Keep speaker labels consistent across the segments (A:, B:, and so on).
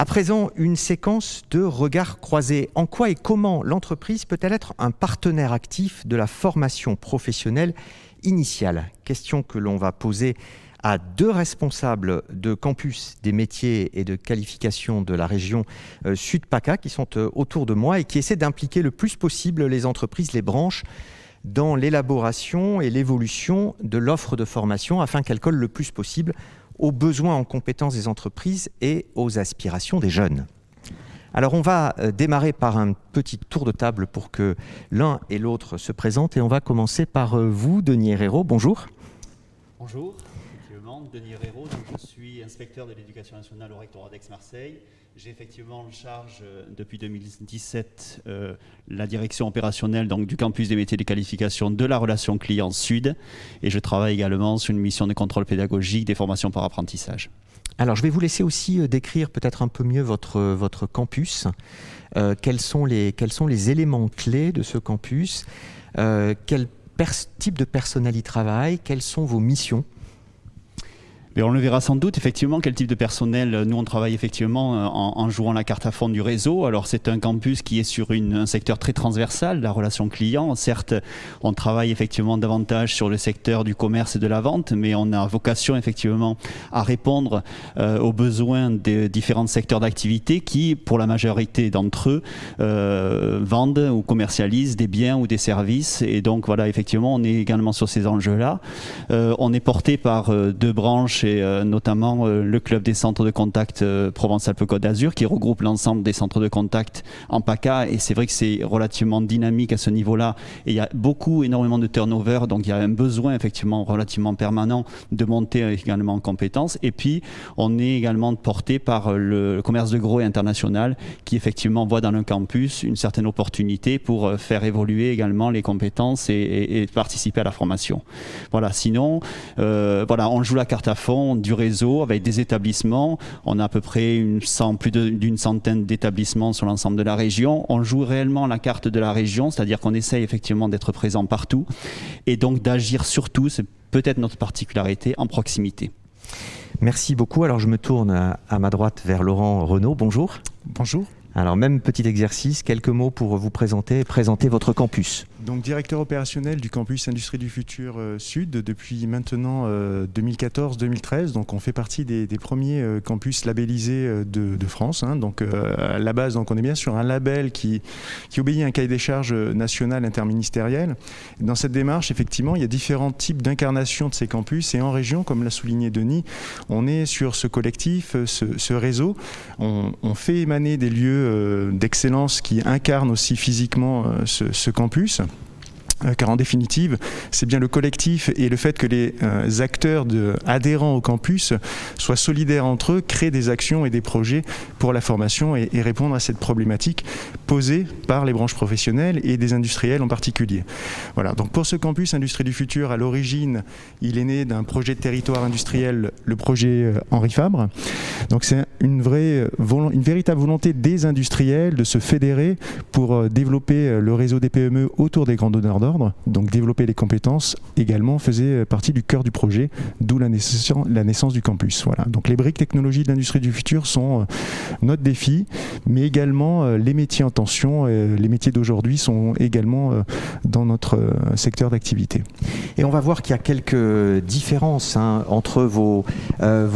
A: À présent, une séquence de regards croisés. En quoi et comment l'entreprise peut-elle être un partenaire actif de la formation professionnelle initiale? Question que l'on va poser à deux responsables de campus des métiers et de qualification de la région Sud-PACA qui sont autour de moi et qui essaient d'impliquer le plus possible les entreprises, les branches, dans l'élaboration et l'évolution de l'offre de formation afin qu'elle colle le plus possible aux besoins en compétences des entreprises et aux aspirations des jeunes. Alors on va démarrer par un petit tour de table pour que l'un et l'autre se présentent et on va commencer par vous, Denis Herrero. Bonjour.
B: Bonjour, effectivement, Denis Herrero, donc je suis inspecteur de l'éducation nationale au rectorat d'Aix-Marseille. J'ai effectivement en charge depuis 2017 la direction opérationnelle donc, du campus des métiers de qualification de la relation client Sud et je travaille également sur une mission de contrôle pédagogique des formations par apprentissage.
A: Alors je vais vous laisser aussi décrire peut-être un peu mieux votre campus. Quels sont les éléments clés de ce campus? Quel type de personnel y travaille? Quelles sont vos missions?
B: Mais on le verra sans doute, effectivement, quel type de personnel. Nous, on travaille effectivement en jouant la carte à fond du réseau. Alors, c'est un campus qui est sur un secteur très transversal, la relation client. Certes, on travaille effectivement davantage sur le secteur du commerce et de la vente, mais on a vocation effectivement à répondre aux besoins des différents secteurs d'activité qui, pour la majorité d'entre eux, vendent ou commercialisent des biens ou des services. Et donc, voilà, effectivement, on est également sur ces enjeux-là. On est porté par deux branches et notamment le club des centres de contact Provence-Alpes-Côte d'Azur qui regroupe l'ensemble des centres de contact en PACA et c'est vrai que c'est relativement dynamique à ce niveau-là et il y a énormément de turnover donc il y a un besoin effectivement relativement permanent de monter également en compétences et puis on est également porté par le commerce de gros et international qui effectivement voit dans le campus une certaine opportunité pour faire évoluer également les compétences et participer à la formation. Voilà, sinon voilà, on joue la carte à fond du réseau avec des établissements. On a à peu près plus d'une centaine d'établissements sur l'ensemble de la région. On joue réellement la carte de la région, c'est-à-dire qu'on essaye effectivement d'être présent partout et donc d'agir surtout, c'est peut-être notre particularité, en proximité.
A: Merci beaucoup. Alors je me tourne à ma droite vers Laurent Renaud. Bonjour.
C: Bonjour.
A: Alors même petit exercice, quelques mots pour vous présenter votre campus.
C: Donc directeur opérationnel du campus Industrie du Futur Sud depuis maintenant 2014-2013. Donc on fait partie des premiers campus labellisés de France. Hein. Donc à la base, donc on est bien sur un label qui obéit à un cahier des charges national interministériel. Et dans cette démarche, effectivement, il y a différents types d'incarnation de ces campus. Et en région, comme l'a souligné Denis, on est sur ce collectif, ce réseau. On fait émaner des lieux d'excellence qui incarnent aussi physiquement ce campus. Car en définitive, c'est bien le collectif et le fait que les acteurs adhérents au campus soient solidaires entre eux, créent des actions et des projets pour la formation et répondre à cette problématique posée par les branches professionnelles et des industriels en particulier. Voilà, donc pour ce campus Industrie du Futur, à l'origine, il est né d'un projet de territoire industriel, le projet Henri Fabre. Donc c'est une véritable volonté des industriels de se fédérer pour développer le réseau des PME autour des grands donneurs d'ordre. Donc développer les compétences également faisait partie du cœur du projet, d'où la naissance du campus. Voilà. Donc les briques technologies de l'industrie du futur sont notre défi, mais également les métiers en tension, les métiers d'aujourd'hui sont également dans notre secteur d'activité.
A: Et on va voir qu'il y a quelques différences entre vos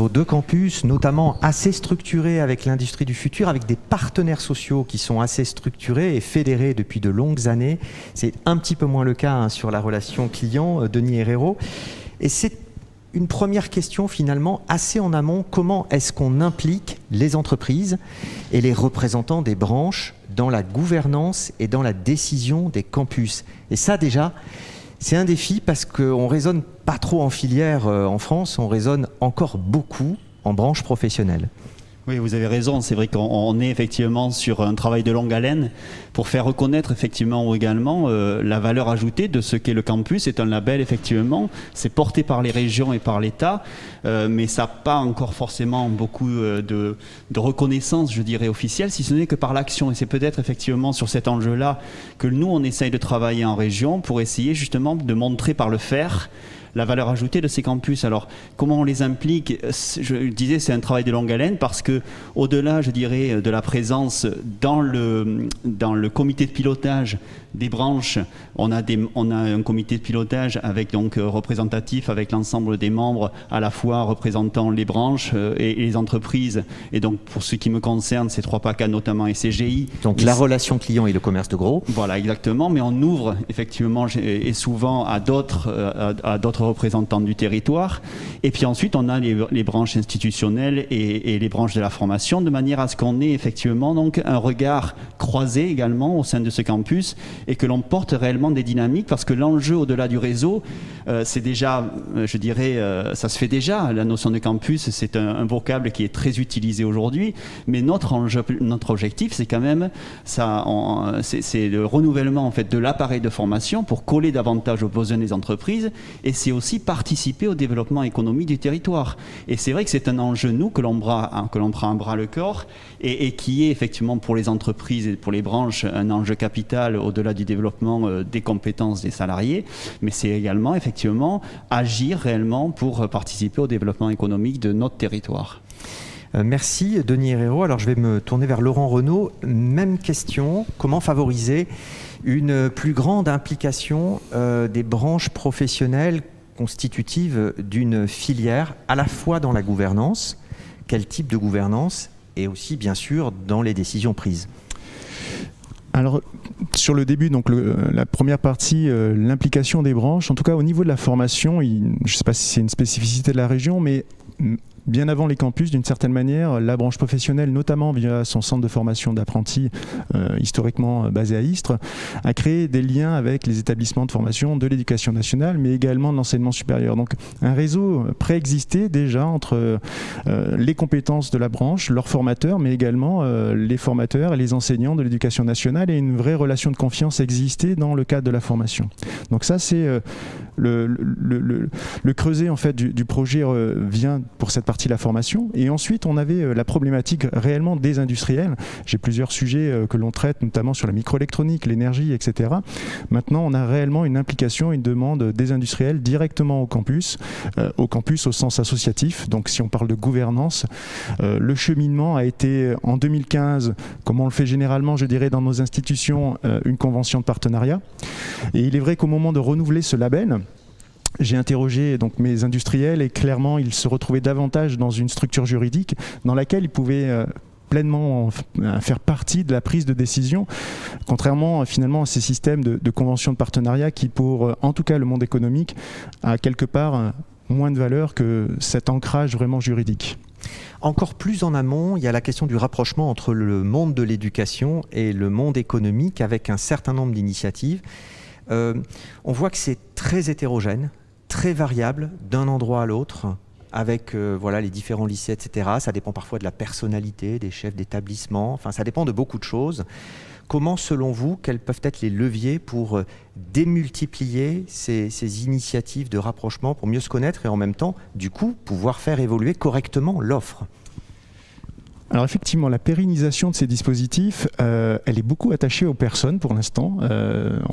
A: deux campus, notamment assez structurés avec l'industrie du futur, avec des partenaires sociaux qui sont assez structurés et fédérés depuis de longues années. C'est un petit peu moins le cas sur la relation client, Denis Herrero. Et c'est une première question finalement assez en amont. Comment est-ce qu'on implique les entreprises et les représentants des branches dans la gouvernance et dans la décision des campus? Et ça déjà, c'est un défi parce qu'on ne raisonne pas trop en filière en France, on raisonne encore beaucoup en branche professionnelle.
B: Oui, vous avez raison. C'est vrai qu'on est effectivement sur un travail de longue haleine pour faire reconnaître effectivement également la valeur ajoutée de ce qu'est le campus. C'est un label effectivement, c'est porté par les régions et par l'État, mais ça n'a pas encore forcément beaucoup de reconnaissance, je dirais, officielle, si ce n'est que par l'action. Et c'est peut-être effectivement sur cet enjeu-là que nous, on essaye de travailler en région pour essayer justement de montrer par le faire la valeur ajoutée de ces campus. Alors, comment on les implique? Je disais, c'est un travail de longue haleine parce que que, au-delà, je dirais, de la présence dans le comité de pilotage des branches, on a un comité de pilotage avec donc représentatif avec l'ensemble des membres, à la fois représentant les branches et les entreprises. Et donc, pour ce qui me concerne, c'est 3PACA notamment et CGI.
A: Donc la relation client et le commerce de gros.
B: Voilà, exactement. Mais on ouvre effectivement et souvent à d'autres représentants du territoire. Et puis ensuite, on a les branches institutionnelles et les branches de la formation, de manière à ce qu'on ait effectivement donc un regard croisé également au sein de ce campus et que l'on porte réellement des dynamiques, parce que l'enjeu au-delà du réseau, c'est déjà, je dirais, ça se fait déjà. La notion de campus, c'est un vocable qui est très utilisé aujourd'hui, mais notre objectif, c'est quand même c'est le renouvellement en fait de l'appareil de formation pour coller davantage aux besoins des entreprises, et c'est aussi participer au développement économique du territoire. Et c'est vrai que c'est un enjeu, nous, que l'on prend à bras le corps, et qui est effectivement pour les entreprises et pour les branches un enjeu capital au-delà du développement des compétences des salariés, mais c'est également effectivement agir réellement pour participer au développement économique de notre territoire.
A: Merci Denis Herrero. Alors je vais me tourner vers Laurent Renaud. Même question, comment favoriser une plus grande implication des branches professionnelles constitutives d'une filière, à la fois dans la gouvernance, quel type de gouvernance, et aussi bien sûr dans les décisions prises?
C: Alors, sur le début, donc la première partie, l'implication des branches, en tout cas au niveau de la formation, je ne sais pas si c'est une spécificité de la région, mais bien avant les campus, d'une certaine manière, la branche professionnelle, notamment via son centre de formation d'apprentis, historiquement basé à Istres, a créé des liens avec les établissements de formation de l'éducation nationale, mais également de l'enseignement supérieur. Donc un réseau préexistait déjà entre les compétences de la branche, leurs formateurs, mais également les formateurs et les enseignants de l'éducation nationale, et une vraie relation de confiance existait dans le cadre de la formation. Donc ça, c'est le creuset en fait du projet vient pour cette partie de la formation. Et ensuite, on avait la problématique réellement des industriels. J'ai plusieurs sujets que l'on traite, notamment sur la microélectronique, l'énergie, etc. Maintenant, on a réellement une implication, une demande des industriels directement au campus au sens associatif. Donc, si on parle de gouvernance, le cheminement a été en 2015, comme on le fait généralement, je dirais, dans nos institutions, une convention de partenariat. Et il est vrai qu'au moment de renouveler ce label, j'ai interrogé donc mes industriels, et clairement ils se retrouvaient davantage dans une structure juridique dans laquelle ils pouvaient pleinement faire partie de la prise de décision, contrairement finalement à ces systèmes de conventions de partenariat qui, pour en tout cas le monde économique, a quelque part moins de valeur que cet ancrage vraiment juridique.
A: Encore plus en amont, il y a la question du rapprochement entre le monde de l'éducation et le monde économique, avec un certain nombre d'initiatives. On voit que c'est très hétérogène, très variable d'un endroit à l'autre, avec les différents lycées, etc. Ça dépend parfois de la personnalité des chefs d'établissement, enfin ça dépend de beaucoup de choses. Comment, selon vous, quels peuvent être les leviers pour démultiplier ces initiatives de rapprochement, pour mieux se connaître et en même temps, du coup, pouvoir faire évoluer correctement l'offre ?
C: Alors effectivement, la pérennisation de ces dispositifs, elle est beaucoup attachée aux personnes pour l'instant.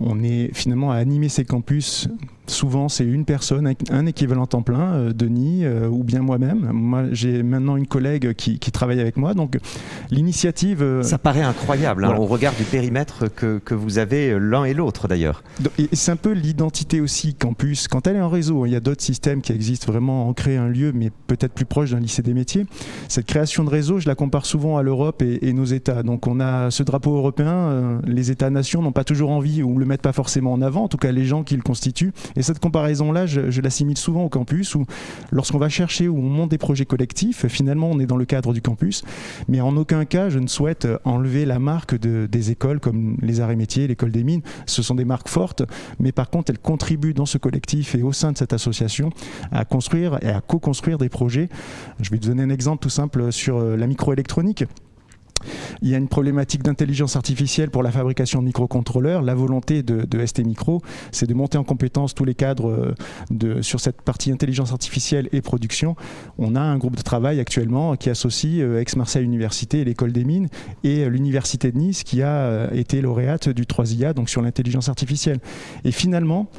C: On est finalement à animer ces campus. Souvent, c'est une personne, un équivalent temps plein, Denis ou bien moi-même. Moi, j'ai maintenant une collègue qui travaille avec moi. Donc, l'initiative...
A: Ça paraît incroyable,
C: voilà.
A: Au regard du périmètre que vous avez l'un et l'autre, d'ailleurs.
C: Et c'est un peu l'identité aussi campus. Quand elle est en réseau, il y a d'autres systèmes qui existent vraiment, en créer un lieu, mais peut-être plus proche d'un lycée des métiers. Cette création de réseau, je la compare souvent à l'Europe et nos États. Donc, on a ce drapeau européen. Les États-nations n'ont pas toujours envie ou ne le mettent pas forcément en avant, en tout cas les gens qui le constituent. Et cette comparaison-là, je l'assimile souvent au campus, où lorsqu'on va chercher, où on monte des projets collectifs, finalement on est dans le cadre du campus, mais en aucun cas je ne souhaite enlever la marque des écoles comme les arts et métiers, l'école des mines. Ce sont des marques fortes, mais par contre elles contribuent dans ce collectif et au sein de cette association à construire et à co-construire des projets. Je vais te donner un exemple tout simple sur la microélectronique. Il y a une problématique d'intelligence artificielle pour la fabrication de microcontrôleurs. La volonté de ST Micro, c'est de monter en compétence tous les cadres sur cette partie intelligence artificielle et production. On a un groupe de travail actuellement qui associe Aix-Marseille Université et l'École des Mines et l'Université de Nice qui a été lauréate du 3IA, donc sur l'intelligence artificielle. Et finalement,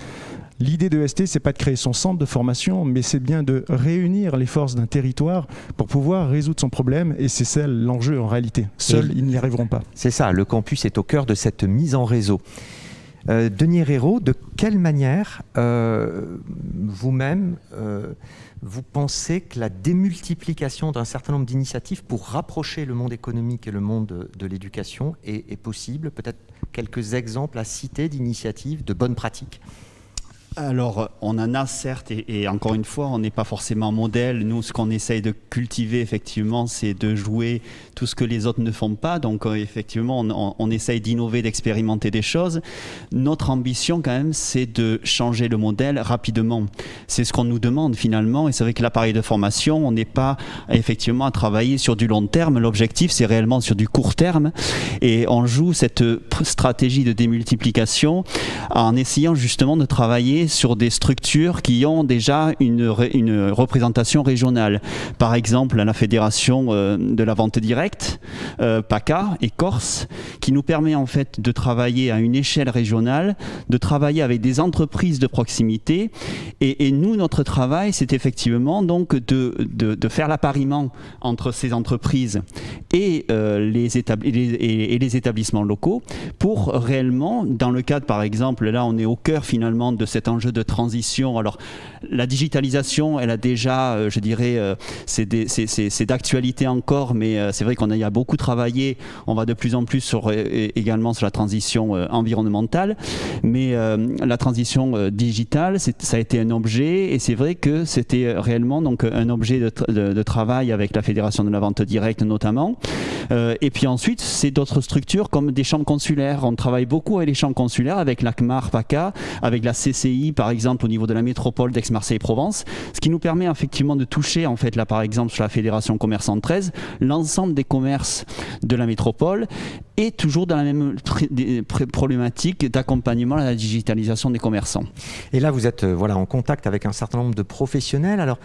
C: L'idée de ST, c'est pas de créer son centre de formation, mais c'est bien de réunir les forces d'un territoire pour pouvoir résoudre son problème, et c'est ça l'enjeu en réalité. Seuls, ils n'y arriveront pas.
A: C'est ça, le campus est au cœur de cette mise en réseau. Denis Herrero, de quelle manière vous-même vous pensez que la démultiplication d'un certain nombre d'initiatives pour rapprocher le monde économique et le monde de l'éducation est possible? Peut-être quelques exemples à citer d'initiatives, de bonnes pratiques?
B: Alors, on en a certes, et encore une fois, on n'est pas forcément modèle. Nous, ce qu'on essaye de cultiver, effectivement, c'est de jouer tout ce que les autres ne font pas. Donc, effectivement, on essaye d'innover, d'expérimenter des choses. Notre ambition, quand même, c'est de changer le modèle rapidement. C'est ce qu'on nous demande, finalement. Et c'est vrai que l'appareil de formation, on n'est pas, effectivement, à travailler sur du long terme. L'objectif, c'est réellement sur du court terme. Et on joue cette stratégie de démultiplication en essayant, justement, de travailler sur des structures qui ont déjà une représentation régionale. Par exemple, la Fédération de la vente directe, PACA et Corse, qui nous permet en fait de travailler à une échelle régionale, de travailler avec des entreprises de proximité. Et nous, notre travail, c'est effectivement donc de faire l'appariement entre ces entreprises et les établissements locaux pour réellement, dans le cadre par exemple, là on est au cœur finalement de cet enjeu de transition. Alors la digitalisation, elle a déjà, je dirais, c'est d'actualité encore, mais c'est vrai qu'on y a beaucoup travaillé. On va de plus en plus également sur la transition environnementale, mais la transition digitale, ça a été un objet, et c'est vrai que c'était réellement donc un objet de travail avec la Fédération de la vente directe notamment. Et puis ensuite, c'est d'autres structures comme des chambres consulaires. On travaille beaucoup avec les chambres consulaires, avec l'ACMAR, PACA, avec la CCI, par exemple au niveau de la métropole d'Aix-Marseille-Provence, ce qui nous permet effectivement de toucher en fait là par exemple sur la Fédération Commerçante 13 l'ensemble des commerces de la métropole, et toujours dans la même problématique d'accompagnement à la digitalisation des commerçants.
A: Et là vous êtes en contact avec un certain nombre de professionnels. Alors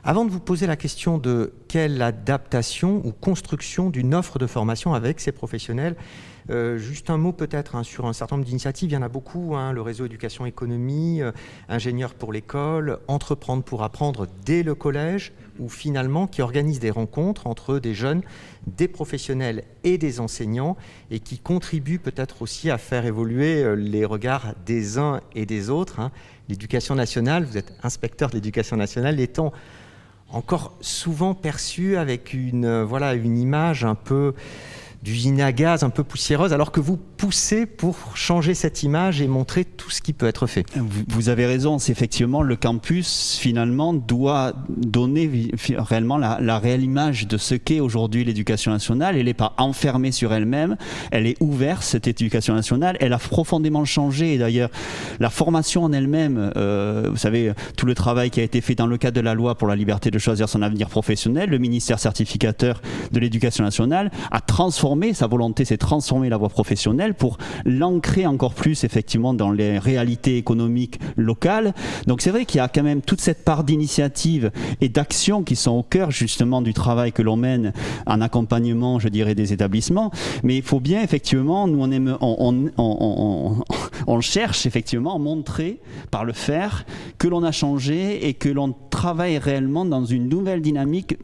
A: avant de vous poser la question de quelle adaptation ou construction d'une offre de formation avec ces professionnels, juste un mot peut-être sur un certain nombre d'initiatives. Il y en a beaucoup, le réseau éducation économie, ingénieurs pour l'école, entreprendre pour apprendre dès le collège, ou finalement qui organise des rencontres entre des jeunes, des professionnels et des enseignants, et qui contribuent peut-être aussi à faire évoluer les regards des uns et des autres. L'éducation nationale, vous êtes inspecteur de l'éducation nationale, étant encore souvent perçue avec une image un peu d'usine à gaz, un peu poussiéreuse, alors que vous poussez pour changer cette image et montrer tout ce qui peut être fait.
B: Vous avez raison, c'est effectivement le campus finalement doit donner réellement la réelle image de ce qu'est aujourd'hui l'éducation nationale. Elle n'est pas enfermée sur elle-même, elle est ouverte, cette éducation nationale, elle a profondément changé. Et d'ailleurs, la formation en elle-même, vous savez, tout le travail qui a été fait dans le cadre de la loi pour la liberté de choisir son avenir professionnel, le ministère certificateur de l'éducation nationale a transformé, sa volonté c'est de transformer la voie professionnelle pour l'ancrer encore plus effectivement dans les réalités économiques locales. Donc c'est vrai qu'il y a quand même toute cette part d'initiative et d'action qui sont au cœur justement du travail que l'on mène en accompagnement, je dirais, des établissements. Mais il faut bien effectivement, nous on cherche effectivement à montrer par le faire que l'on a changé et que l'on travaille réellement dans une nouvelle dynamique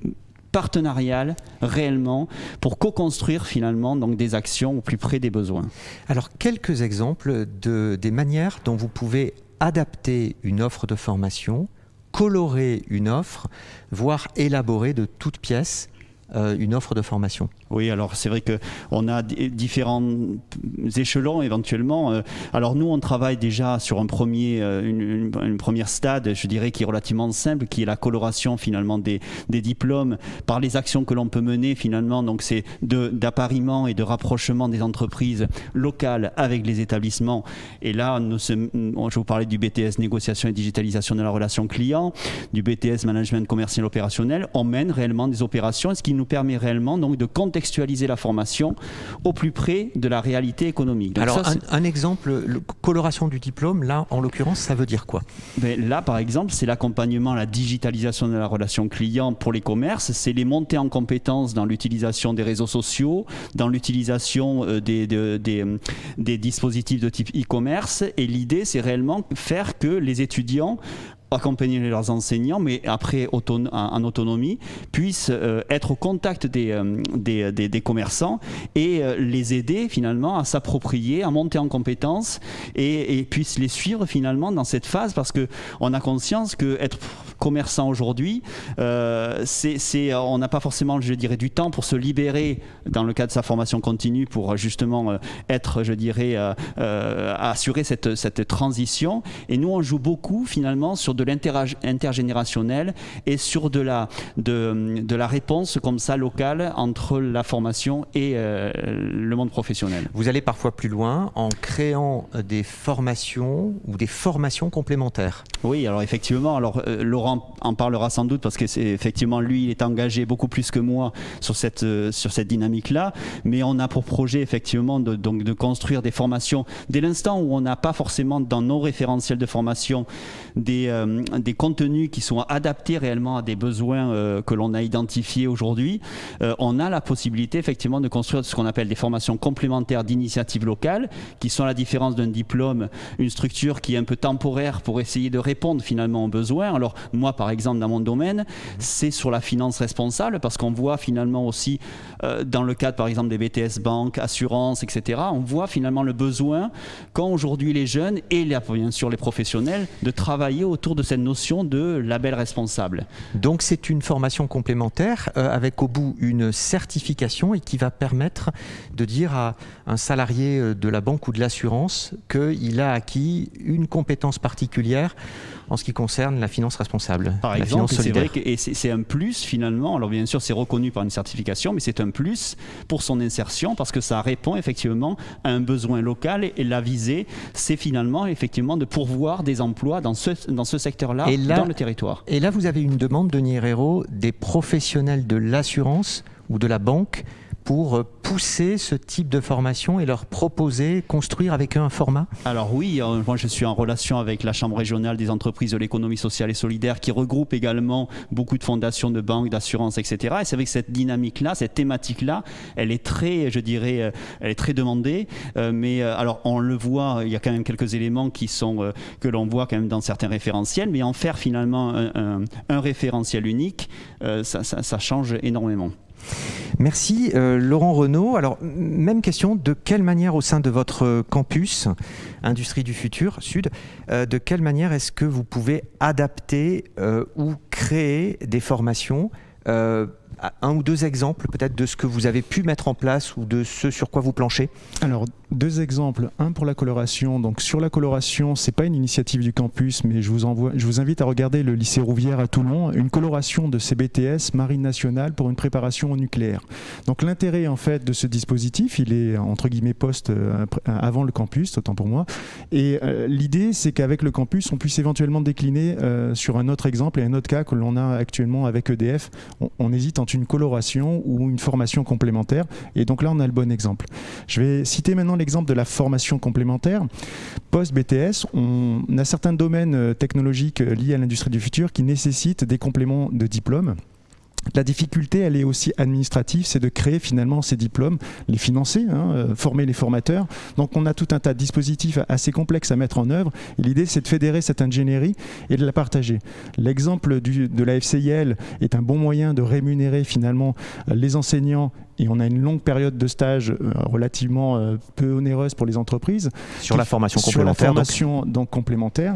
B: partenariale réellement pour co-construire finalement donc des actions au plus près des besoins.
A: Alors quelques exemples des manières dont vous pouvez adapter une offre de formation, colorer une offre, voire élaborer de toutes pièces une offre de formation.
B: Oui, alors c'est vrai qu'on a différents échelons éventuellement. Alors nous, on travaille déjà sur une première stade, je dirais, qui est relativement simple, qui est la coloration finalement des diplômes par les actions que l'on peut mener finalement. Donc c'est d'appariement et de rapprochement des entreprises locales avec les établissements. Et là, je vous parlais du BTS négociation et digitalisation de la relation client, du BTS management commercial opérationnel. On mène réellement des opérations, ce qui nous permet réellement donc de contextualiser contextualiser la formation au plus près de la réalité économique. Donc
A: alors, un exemple, coloration du diplôme, là, en l'occurrence, ça veut dire quoi?
B: Là, par exemple, c'est l'accompagnement à la digitalisation de la relation client pour les commerces, c'est les montées en compétences dans l'utilisation des réseaux sociaux, dans l'utilisation des dispositifs de type e-commerce, et l'idée, c'est réellement faire que les étudiants accompagner leurs enseignants, mais après en autonomie, puissent être au contact des commerçants et les aider finalement à s'approprier, à monter en compétences et puissent les suivre finalement dans cette phase, parce qu'on a conscience qu'être commerçant aujourd'hui, on n'a pas forcément, je dirais, du temps pour se libérer dans le cadre de sa formation continue pour justement être, je dirais, assurer cette transition. Et nous, on joue beaucoup finalement sur de l'intergénérationnel et sur de la réponse comme ça locale entre la formation et le monde professionnel.
A: Vous allez parfois plus loin en créant des formations ou des formations complémentaires.
B: Oui, alors effectivement, Laurent en parlera sans doute parce que c'est effectivement lui, il est engagé beaucoup plus que moi sur cette dynamique-là, mais on a pour projet effectivement de construire des formations dès l'instant où on n'a pas forcément dans nos référentiels de formation des contenus qui sont adaptés réellement à des besoins que l'on a identifiés aujourd'hui. On a la possibilité effectivement de construire ce qu'on appelle des formations complémentaires d'initiatives locales, qui sont à la différence d'un diplôme, une structure qui est un peu temporaire pour essayer de répondre finalement aux besoins. Alors moi par exemple dans mon domaine, c'est sur la finance responsable, parce qu'on voit finalement aussi dans le cadre par exemple des BTS banque, assurance, etc., on voit finalement le besoin qu'ont aujourd'hui les jeunes et bien sûr les professionnels de travailler autour de cette notion de label responsable.
A: Donc c'est une formation complémentaire avec au bout une certification et qui va permettre de dire à un salarié de la banque ou de l'assurance qu'il a acquis une compétence particulière en ce qui concerne la finance responsable.
B: Par exemple, c'est vrai que c'est un plus finalement. Alors bien sûr, c'est reconnu par une certification, mais c'est un plus pour son insertion parce que ça répond effectivement à un besoin local et la visée, c'est finalement effectivement de pourvoir des emplois dans ce secteur-là, dans le territoire.
A: Et là, vous avez une demande, Denis Herrero, des professionnels de l'assurance ou de la banque pour pousser ce type de formation et leur proposer, construire avec eux un format?
B: Alors oui, moi je suis en relation avec la Chambre régionale des entreprises de l'économie sociale et solidaire qui regroupe également beaucoup de fondations de banques, d'assurances, etc. Et c'est vrai que cette dynamique-là, cette thématique-là, elle est très, je dirais, elle est très demandée. Mais alors on le voit, il y a quand même quelques éléments que l'on voit quand même dans certains référentiels, mais en faire finalement un référentiel unique, ça change énormément.
A: Merci Laurent Renaud. Alors, même question, de quelle manière au sein de votre campus Industrie du Futur Sud, de quelle manière est-ce que vous pouvez adapter ou créer des formations un ou deux exemples peut-être de ce que vous avez pu mettre en place ou de ce sur quoi vous planchez?
C: Alors, deux exemples. Un pour la coloration. Donc sur la coloration, c'est pas une initiative du campus, mais je vous invite à regarder le lycée Rouvière à Toulon, une coloration de CBTS Marine nationale pour une préparation au nucléaire. Donc l'intérêt en fait de ce dispositif, il est entre guillemets avant le campus, autant pour moi. Et l'idée, c'est qu'avec le campus, on puisse éventuellement décliner sur un autre exemple et un autre cas que l'on a actuellement avec EDF. On hésite entre une coloration ou une formation complémentaire. Et donc là, on a le bon exemple. Je vais citer maintenant l'exemple de la formation complémentaire. Post-BTS, on a certains domaines technologiques liés à l'industrie du futur qui nécessitent des compléments de diplôme. La difficulté, elle est aussi administrative, c'est de créer finalement ces diplômes, les financer, former les formateurs. Donc on a tout un tas de dispositifs assez complexes à mettre en œuvre. Et l'idée, c'est de fédérer cette ingénierie et de la partager. L'exemple de la FCIL est un bon moyen de rémunérer finalement les enseignants. Et on a une longue période de stage relativement peu onéreuse pour les entreprises.
A: Sur la formation complémentaire.
C: Sur la formation donc complémentaire.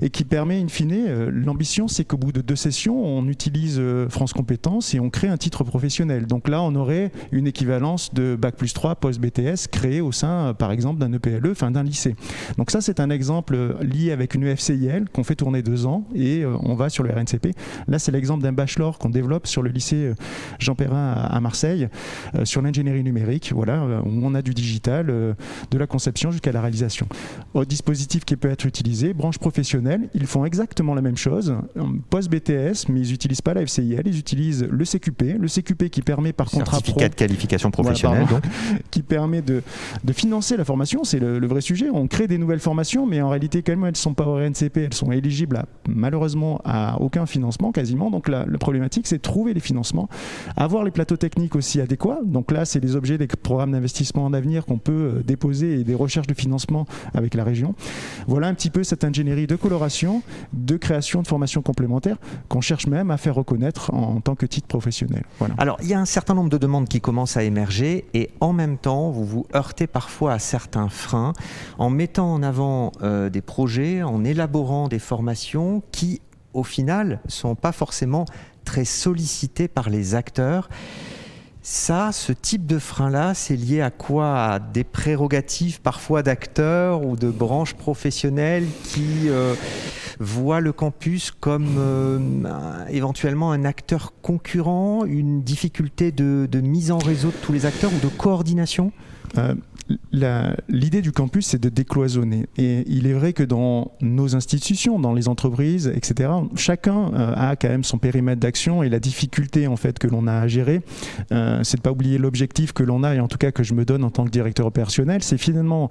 C: Et qui permet, in fine, l'ambition, c'est qu'au bout de 2 sessions, on utilise France Compétences et on crée un titre professionnel. Donc là, on aurait une équivalence de Bac+3 post-BTS créée au sein, par exemple, d'un EPLE, enfin d'un lycée. Donc ça, c'est un exemple lié avec une FCIL qu'on fait tourner 2 ans et on va sur le RNCP. Là, c'est l'exemple d'un bachelor qu'on développe sur le lycée Jean Perrin à Marseille. sur l'ingénierie numérique, voilà, où on a du digital, de la conception jusqu'à la réalisation. Au dispositif qui peut être utilisé, branche professionnelle, ils font exactement la même chose, post-BTS, mais ils n'utilisent pas la FCIL, ils utilisent le CQP qui permet par contrat pro,
A: certificat de qualification professionnelle,
C: voilà, qui permet de financer la formation, c'est le vrai sujet. On crée des nouvelles formations, mais en réalité, quand même, elles ne sont pas au RNCP, elles sont éligibles malheureusement à aucun financement quasiment. Donc la problématique, c'est de trouver les financements, avoir les plateaux techniques aussi adéquats. Donc là, c'est des objets des programmes d'investissement en avenir qu'on peut déposer et des recherches de financement avec la région. Voilà un petit peu cette ingénierie de coloration, de création de formations complémentaires qu'on cherche même à faire reconnaître en tant que titre professionnel. Voilà.
A: Alors, il y a un certain nombre de demandes qui commencent à émerger et en même temps, vous vous heurtez parfois à certains freins en mettant en avant des projets, en élaborant des formations qui, au final, ne sont pas forcément très sollicités par les acteurs. Ça, ce type de frein-là, c'est lié à quoi? À des prérogatives parfois d'acteurs ou de branches professionnelles qui voient le campus comme éventuellement un acteur concurrent, une difficulté de mise en réseau de tous les acteurs ou de coordination?
C: L'idée du campus, c'est de décloisonner. Et il est vrai que dans nos institutions, dans les entreprises, etc., chacun a quand même son périmètre d'action et la difficulté en fait que l'on a à gérer, c'est de ne pas oublier l'objectif que l'on a et en tout cas que je me donne en tant que directeur opérationnel, c'est finalement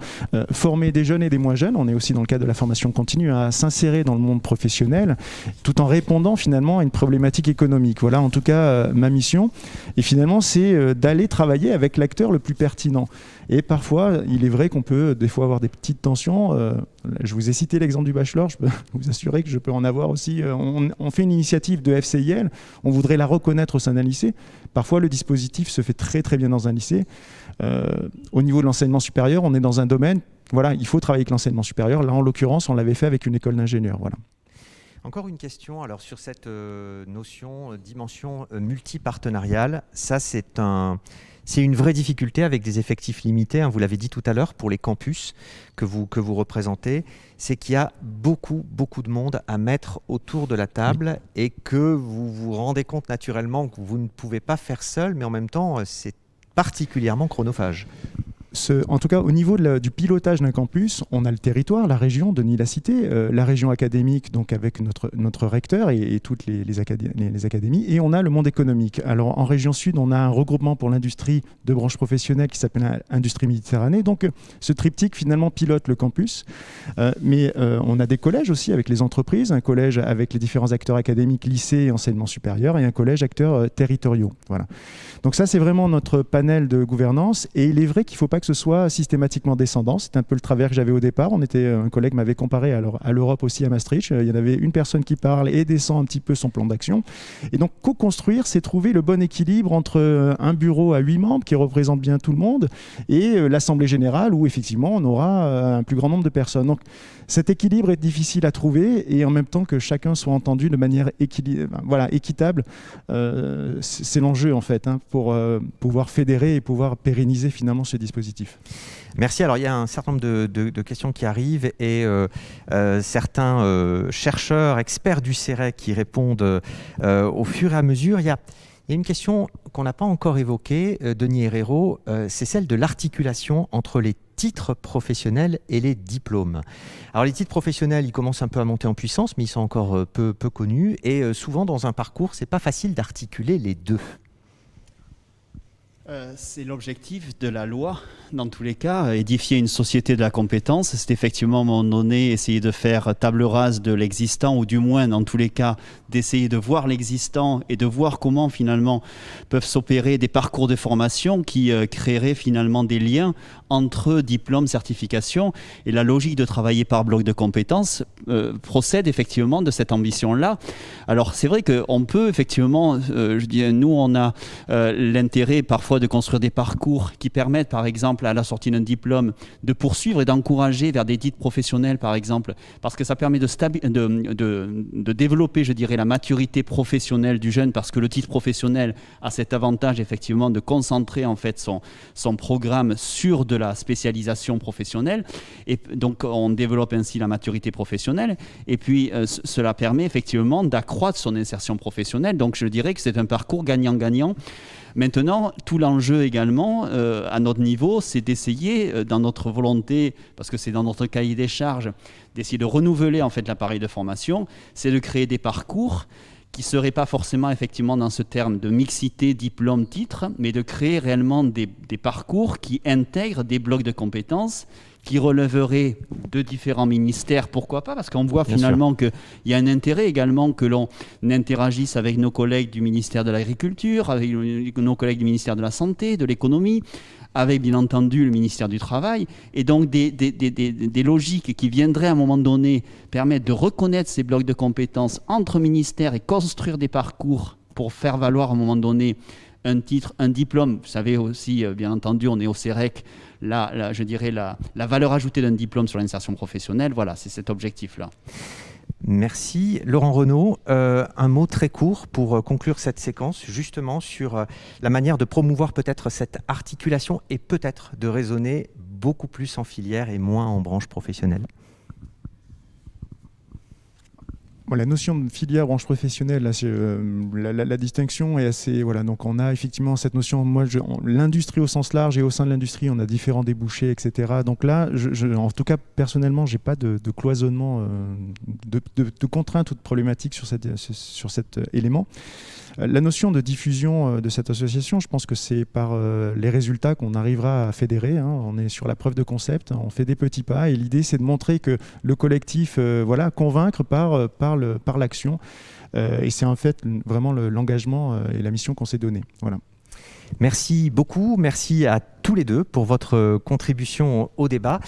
C: former des jeunes et des moins jeunes, on est aussi dans le cadre de la formation continue, à s'insérer dans le monde professionnel tout en répondant finalement à une problématique économique. Voilà en tout cas ma mission. Et finalement, c'est d'aller travailler avec l'acteur le plus pertinent. Et parfois, il est vrai qu'on peut des fois avoir des petites tensions. Je vous ai cité l'exemple du bachelor, je peux vous assurer que je peux en avoir aussi. On fait une initiative de FCIL, on voudrait la reconnaître au sein d'un lycée. Parfois, le dispositif se fait très très bien dans un lycée. Au niveau de l'enseignement supérieur, on est dans un domaine, voilà, il faut travailler avec l'enseignement supérieur. Là, en l'occurrence, on l'avait fait avec une école d'ingénieurs. Voilà.
A: Encore une question alors sur cette notion, dimension multipartenariale. Ça, c'est une vraie difficulté avec des effectifs limités, hein, vous l'avez dit tout à l'heure, pour les campus que vous représentez, c'est qu'il y a beaucoup de monde à mettre autour de la table et que vous vous rendez compte naturellement que vous ne pouvez pas faire seul, mais en même temps, c'est particulièrement chronophage.
C: En tout cas, au niveau du pilotage d'un campus, on a le territoire, la région, Denis l'a cité, la région académique, donc avec notre recteur et toutes les académies, et on a le monde économique. Alors, en région sud, on a un regroupement pour l'industrie de branches professionnelles qui s'appelle Industrie Méditerranée. Donc, ce triptyque, finalement, pilote le campus. Mais on a des collèges aussi avec les entreprises, un collège avec les différents acteurs académiques, lycées et enseignement supérieur, et un collège acteurs territoriaux. Voilà. Donc ça, c'est vraiment notre panel de gouvernance. Et il est vrai qu'il ne faut pas que ce soit systématiquement descendant. C'est un peu le travers que j'avais au départ. Un collègue m'avait comparé à l'Europe aussi à Maastricht. Il y en avait une personne qui parle et descend un petit peu son plan d'action. Et donc, co-construire, c'est trouver le bon équilibre entre un bureau à 8 membres qui représente bien tout le monde et l'Assemblée générale où effectivement on aura un plus grand nombre de personnes. Donc, cet équilibre est difficile à trouver et en même temps que chacun soit entendu de manière équitable, c'est l'enjeu en fait, hein, pour pouvoir fédérer et pouvoir pérenniser finalement ce dispositif.
A: Merci. Alors il y a un certain nombre de questions qui arrivent et certains chercheurs, experts du CEREC qui répondent au fur et à mesure. Il y a une question qu'on n'a pas encore évoquée, Denis Herrero, c'est celle de l'articulation entre les titres professionnels et les diplômes. Alors les titres professionnels, ils commencent un peu à monter en puissance, mais ils sont encore peu connus et souvent dans un parcours, c'est pas facile d'articuler les deux.
B: C'est l'objectif de la loi, dans tous les cas, édifier une société de la compétence. C'est effectivement, à un moment donné, essayer de faire table rase de l'existant, ou du moins, dans tous les cas, d'essayer de voir l'existant et de voir comment, finalement, peuvent s'opérer des parcours de formation qui créeraient, finalement, des liens entre diplômes, certifications. Et la logique de travailler par bloc de compétences procède, effectivement, de cette ambition-là. Alors, c'est vrai qu'on peut, effectivement, nous, on a l'intérêt, parfois, de construire des parcours qui permettent, par exemple, à la sortie d'un diplôme, de poursuivre et d'encourager vers des titres professionnels, par exemple, parce que ça permet de développer, je dirais, la maturité professionnelle du jeune, parce que le titre professionnel a cet avantage, effectivement, de concentrer, en fait, son programme sur de la spécialisation professionnelle. Et donc, on développe ainsi la maturité professionnelle. Et puis, cela permet, effectivement, d'accroître son insertion professionnelle. Donc, je dirais que c'est un parcours gagnant-gagnant. Maintenant, tout l'enjeu également, à notre niveau, c'est d'essayer, dans notre volonté, parce que c'est dans notre cahier des charges, d'essayer de renouveler en fait l'appareil de formation, c'est de créer des parcours qui ne seraient pas forcément effectivement dans ce terme de mixité, diplôme, titre, mais de créer réellement des parcours qui intègrent des blocs de compétences qui relèveraient de différents ministères, pourquoi pas, parce qu'on voit finalement qu'il y a un intérêt également que l'on interagisse avec nos collègues du ministère de l'Agriculture, avec nos collègues du ministère de la Santé, de l'Économie, avec bien entendu le ministère du Travail, et donc des logiques qui viendraient à un moment donné permettre de reconnaître ces blocs de compétences entre ministères et construire des parcours pour faire valoir à un moment donné un titre, un diplôme. Vous savez aussi, bien entendu, on est au CEREC, je dirais la valeur ajoutée d'un diplôme sur l'insertion professionnelle, voilà, c'est cet objectif-là.
A: Merci. Laurent Renaud, un mot très court pour conclure cette séquence, justement sur la manière de promouvoir peut-être cette articulation et peut-être de raisonner beaucoup plus en filière et moins en branche professionnelle.
C: Bon, la notion de filière branche professionnelle, là, la distinction est assez... Voilà, donc on a effectivement cette notion, l'industrie au sens large, et au sein de l'industrie, on a différents débouchés, etc. Donc là, en tout cas, personnellement, je n'ai pas de cloisonnement, de contrainte ou de problématique sur cet élément. La notion de diffusion de cette association, je pense que c'est par les résultats qu'on arrivera à fédérer. Hein. On est sur la preuve de concept, on fait des petits pas, et l'idée, c'est de montrer que le collectif, convaincre par l'action. Et c'est en fait vraiment l'engagement et la mission qu'on s'est donnée. Voilà.
A: Merci beaucoup. Merci à tous les deux pour votre contribution au débat.